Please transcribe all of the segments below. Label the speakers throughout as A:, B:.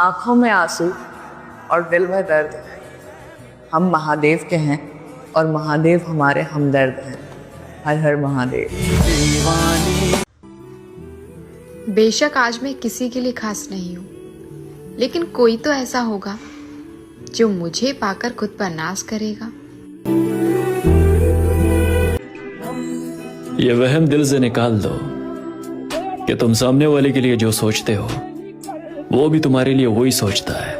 A: आंखों में आंसू और दिल में दर्द है। हम महादेव के हैं और महादेव हमारे हमदर्द हैं। हर हर महादेव।
B: बेशक आज मैं किसी के लिए खास नहीं हूँ, लेकिन कोई तो ऐसा होगा जो मुझे पाकर खुद पर नाज करेगा।
C: ये वहम दिल से निकाल दो कि तुम सामने वाले के लिए जो सोचते हो वो भी तुम्हारे लिए वही सोचता है।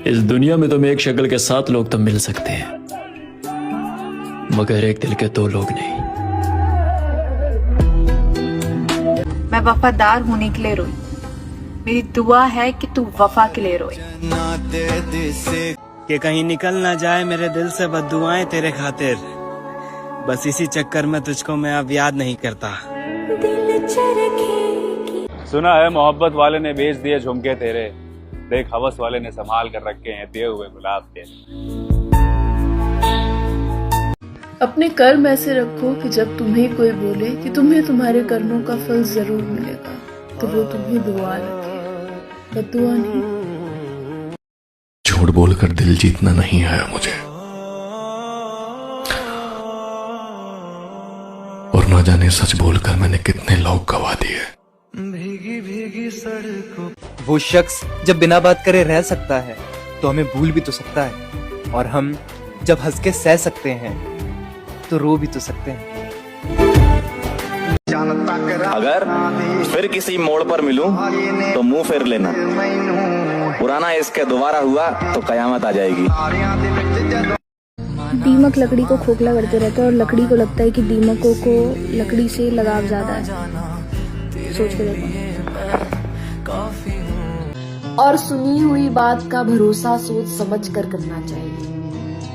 C: इस दुनिया में तुम एक शक्ल के 7 लोग तो मिल सकते हैं, मगर एक दिल के 2 लोग नहीं।
D: मैं वफादार होने के लिए रोई, मेरी दुआ है कि तू वफा के लिए रोए।
E: कि कहीं निकल ना जाए मेरे दिल से बद्दुआएं तेरे खातिर, बस इसी चक्कर में तुझको मैं अब याद नहीं करता।
F: सुना है मोहब्बत वाले ने बेच दिए झुमके तेरे, देख हवस वाले ने संभाल कर रखे हैं दिए हुए गुलाब के।
G: अपने कर्म ऐसे रखो कि जब तुम्हें कोई बोले कि तुम्हें तुम्हारे कर्मों का फल जरूर मिलेगा, तो वो तुम्हें दुआ लगे, बद्दुआ नहीं।
H: झूठ बोलकर दिल जीतना नहीं आया मुझे, और ना जाने सच बोलकर मैंने कितने लोग गवा दिए।
E: भीगी भीगी सड़कों।
I: वो शख्स जब बिना बात करे रह सकता है तो हमें भूल भी तो सकता है, और हम जब हंस के सह सकते हैं तो रो भी तो सकते हैं।
J: अगर फिर किसी मोड़ पर मिलूं तो मुंह फेर लेना, पुराना इसके दोबारा हुआ तो कयामत आ जाएगी।
K: दीमक लकड़ी को खोखला करते रहते हैं और लकड़ी को लगता है कि दीमकों को लकड़ी से लगाव ज्यादा है। सोच के देखो।
L: और सुनी हुई बात का भरोसा सोच समझ कर करना चाहिए,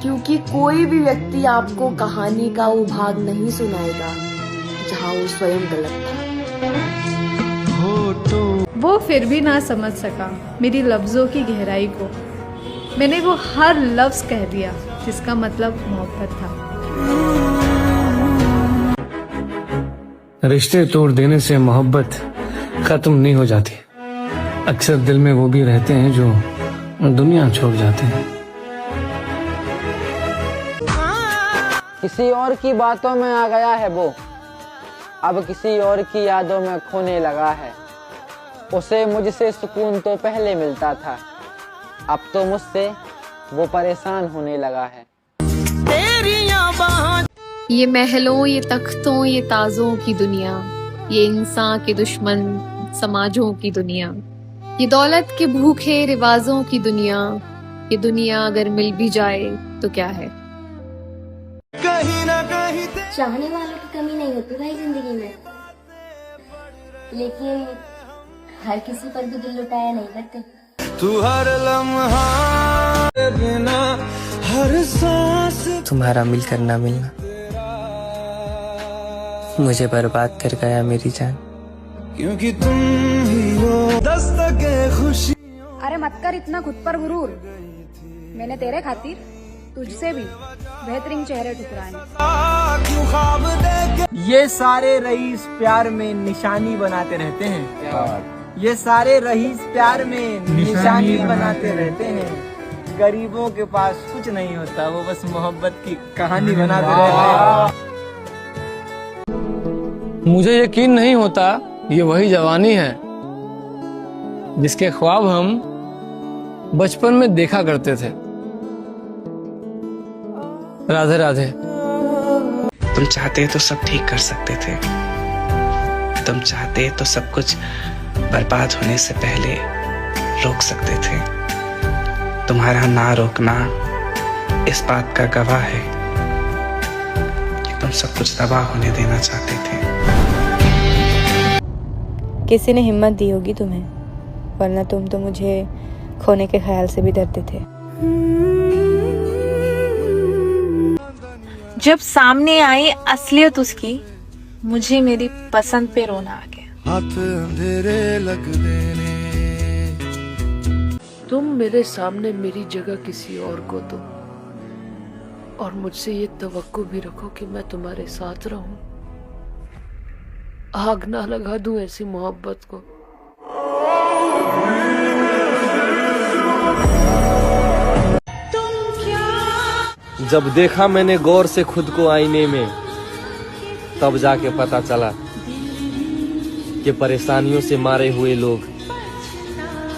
L: क्योंकि कोई भी व्यक्ति आपको कहानी का वो भाग नहीं सुनाएगा जहाँ वो स्वयं गलत था।
M: वो फिर भी ना समझ सका मेरी लफ्जों की गहराई को। मैंने वो हर लफ्ज कह दिया जिसका मतलब मोहब्बत था।
N: रिश्ते तोड़ देने से मोहब्बत खत्म नहीं हो जाती, अक्सर दिल में वो भी रहते हैं जो दुनिया छोड़ जाते हैं।
O: किसी और की बातों में आ गया है वो, अब किसी और की यादों में खोने लगा है। उसे मुझसे सुकून तो पहले मिलता था, अब तो मुझसे वो परेशान होने लगा है।
B: ये महलों, ये तख्तों, ये ताजों की दुनिया, ये इंसान के दुश्मन समाजों की दुनिया, ये दौलत के भूखे रिवाजों की दुनिया, ये दुनिया अगर मिल भी जाए तो क्या है।
E: कहीं ना कहीं
K: चाहने वालों की कमी नहीं होती भाई जिंदगी में, लेकिन हर किसी पर भी दिल लुटाया नहीं करते।
E: तू हर लम्हा बिना हर सांस,
I: तुम्हारा मिलकर ना मिलना मुझे बर्बाद कर गया मेरी जान,
E: क्योंकि तुम ही हो दस्तके खुशी।
K: अरे मत कर इतना खुद पर गुरूर, मैंने तेरे खातिर तुझसे भी बेहतरीन चेहरे ठुकराए।
I: ये सारे रईस प्यार में निशानी बनाते रहते हैं, ये सारे रईस प्यार में निशानी बनाते रहते हैं। गरीबों के पास कुछ नहीं होता, वो बस मोहब्बत की कहानी बनाते रहते हैं।
N: मुझे यकीन नहीं होता ये वही जवानी है जिसके ख्वाब हम बचपन में देखा करते थे। राधे राधे।
P: तुम चाहते तो सब ठीक कर सकते थे, तुम चाहते तो सब कुछ बर्बाद होने से पहले रोक सकते थे। तुम्हारा ना रोकना इस बात का गवाह है कि तुम सब कुछ तबाह होने देना चाहते थे।
K: किसी ने हिम्मत दी होगी तुम्हें, वरना तुम तो मुझे खोने के ख्याल से भी डरते थे।
D: जब सामने आई असलियत उसकी, मुझे मेरी पसंद पे रोना आ गया।
E: हाथ अंधेरे लग देने,
G: तुम मेरे सामने मेरी जगह किसी और को दो, और मुझसे ये तवक्को भी रखो कि मैं तुम्हारे साथ रहूं। आग ना लगा दूं ऐसी मोहब्बत को।
I: जब देखा मैंने गौर से खुद को आईने में, तब जाके पता चला कि परेशानियों से मारे हुए लोग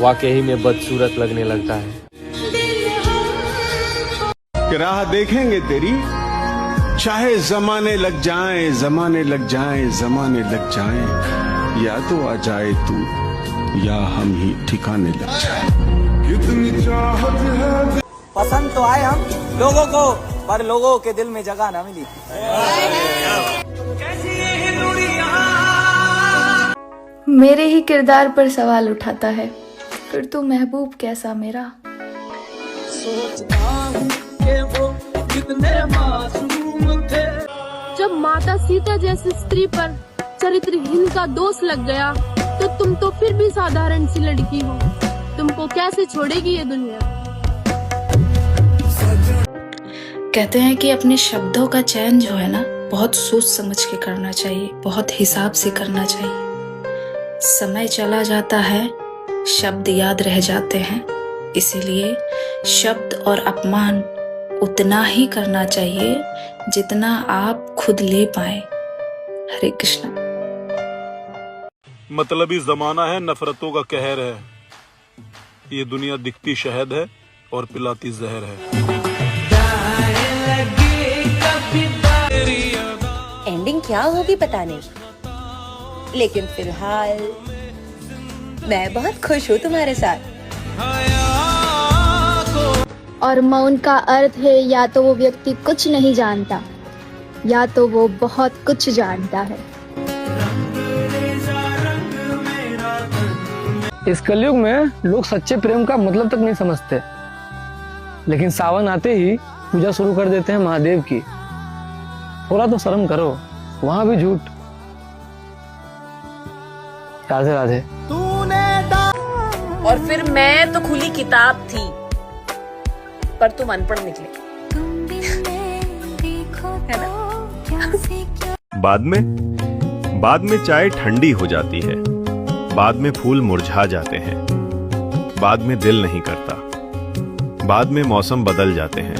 I: वाकई में बदसूरत लगने लगता है।
Q: राह देखेंगे तेरी, चाहे जमाने लग जाएं, जमाने लग जाएं, जमाने लग जाएं, या तो आ जाए तू या हम ही ठिकाने लग जाए। कितनी चाहत है।
I: पसंद तो आए हम लोगों को, पर लोगों के दिल में जगह ना मिली।
K: मेरे ही किरदार पर सवाल उठाता है, फिर तू महबूब कैसा मेरा।
R: सोचता हूँ कि वो कितने मासूम थे।
S: जब माता सीता जैसी स्त्री पर चरित्रहीन का दोष लग गया, तो तुम तो फिर भी साधारण सी लड़की हो। तुमको कैसे छोड़ेगी ये दुनिया।
K: कहते हैं कि अपने शब्दों का चयन जो है ना, बहुत सोच समझ के करना चाहिए, बहुत हिसाब से करना चाहिए। समय चला जाता है, शब्द याद रह जाते हैं, इसीलिए शब्द और अपमान उतना ही करना चाहिए जितना आप खुद ले पाए। हरे कृष्णा।
Q: मतलबी जमाना है, नफरतों का कहर है, ये दुनिया दिखती शहद है और पिलाती जहर है।
T: एंडिंग क्या होगी पता नहीं, लेकिन फिलहाल मैं बहुत खुश हूँ तुम्हारे साथ।
U: और मौन का अर्थ है या तो वो व्यक्ति कुछ नहीं जानता, या तो वो बहुत कुछ जानता है।
N: इस कलयुग में लोग सच्चे प्रेम का मतलब तक नहीं समझते, लेकिन सावन आते ही पूजा शुरू कर देते हैं महादेव की। थोड़ा तो शर्म करो, वहां भी झूठ। राधे राधे।
L: और फिर मैं तो खुली किताब थी, पर तुम अनपढ़ निकले, है ना?
V: बाद में चाय ठंडी हो जाती है, बाद में फूल मुरझा जाते हैं, बाद में दिल नहीं करता, बाद में मौसम बदल जाते हैं,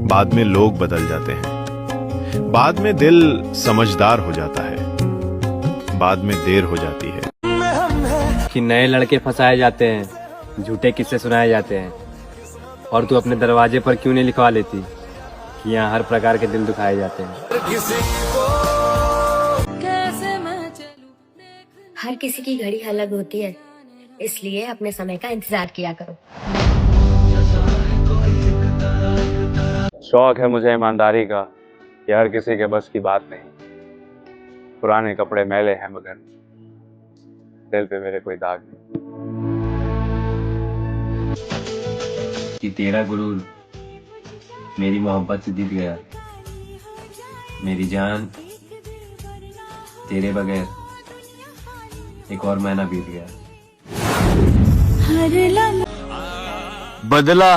V: बाद में लोग बदल जाते हैं, बाद में दिल समझदार हो जाता है, बाद में देर हो जाती है।
E: कि नए लड़के फंसाए जाते हैं, झूठे किस्से सुनाए जाते हैं, और तू अपने दरवाजे पर क्यों नहीं लिखवा लेती कि यहाँ हर प्रकार के दिल दुखाए जाते हैं।
W: हर किसी की घड़ी अलग होती है, इसलिए अपने समय का इंतजार किया करो।
F: शौक है मुझे ईमानदारी का, ये हर किसी के बस की बात नहीं। पुराने कपड़े मैले हैं मगर दिल पे मेरे कोई दाग नहीं।
E: कि तेरा गुरूर मेरी मोहब्बत से जीत गया, मेरी जान तेरे बगैर एक और महीना बीत गया।
I: बदला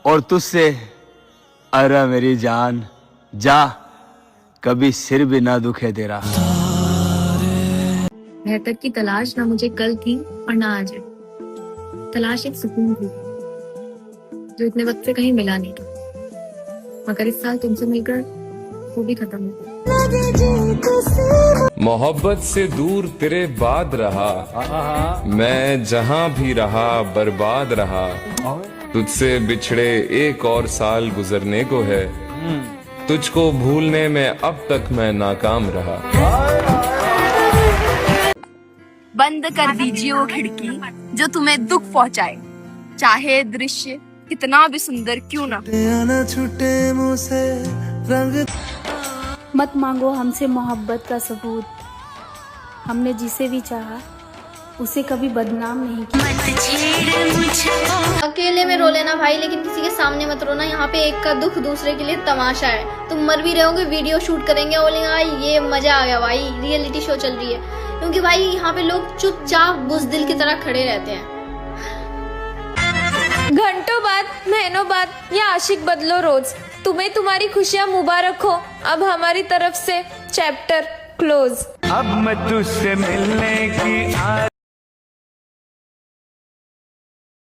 I: और तुझसे, अरे मेरी जान जा, कभी सिर भी ना दुखे तेरा।
U: बेहतर की तलाश ना मुझे कल थी और ना आज है। तलाश एक सुकून की जो इतने वक्त से कहीं मिला नहीं था, मगर इस साल तुमसे मिलकर वो भी खत्म हो गया।
X: मोहब्बत से दूर तेरे बाद रहा, मैं जहां भी रहा बर्बाद रहा। तुझसे बिछड़े एक और साल गुजरने को है, तुझको भूलने में अब तक मैं नाकाम रहा।
Y: बंद कर दीजिए वो खिड़की जो तुम्हें दुख पहुंचाए, चाहे दृश्य कितना भी सुंदर क्यों ना।
K: मत मांगो हमसे मोहब्बत का सबूत, हमने जिसे भी चाहा उसे कभी बदनाम नहीं किया।
U: अकेले में रो लेना भाई, लेकिन किसी के सामने मत रोना। यहाँ पे एक का दुख दूसरे के लिए तमाशा है। तुम मर भी रहोगे, वीडियो शूट करेंगे, बोलेंगे भाई ये मजा आ गया, भाई रियलिटी शो चल रही है। क्योंकि भाई यहाँ पे लोग चुपचाप बुज़दिल की तरह खड़े रहते हैं।
S: घंटों बाद, महीनों बाद, या आशिक बदलो रोज, तुम्हें तुम्हारी खुशियाँ मुबारक हो। अब हमारी तरफ से चैप्टर क्लोज।
R: अब मैं तुझसे मिलने की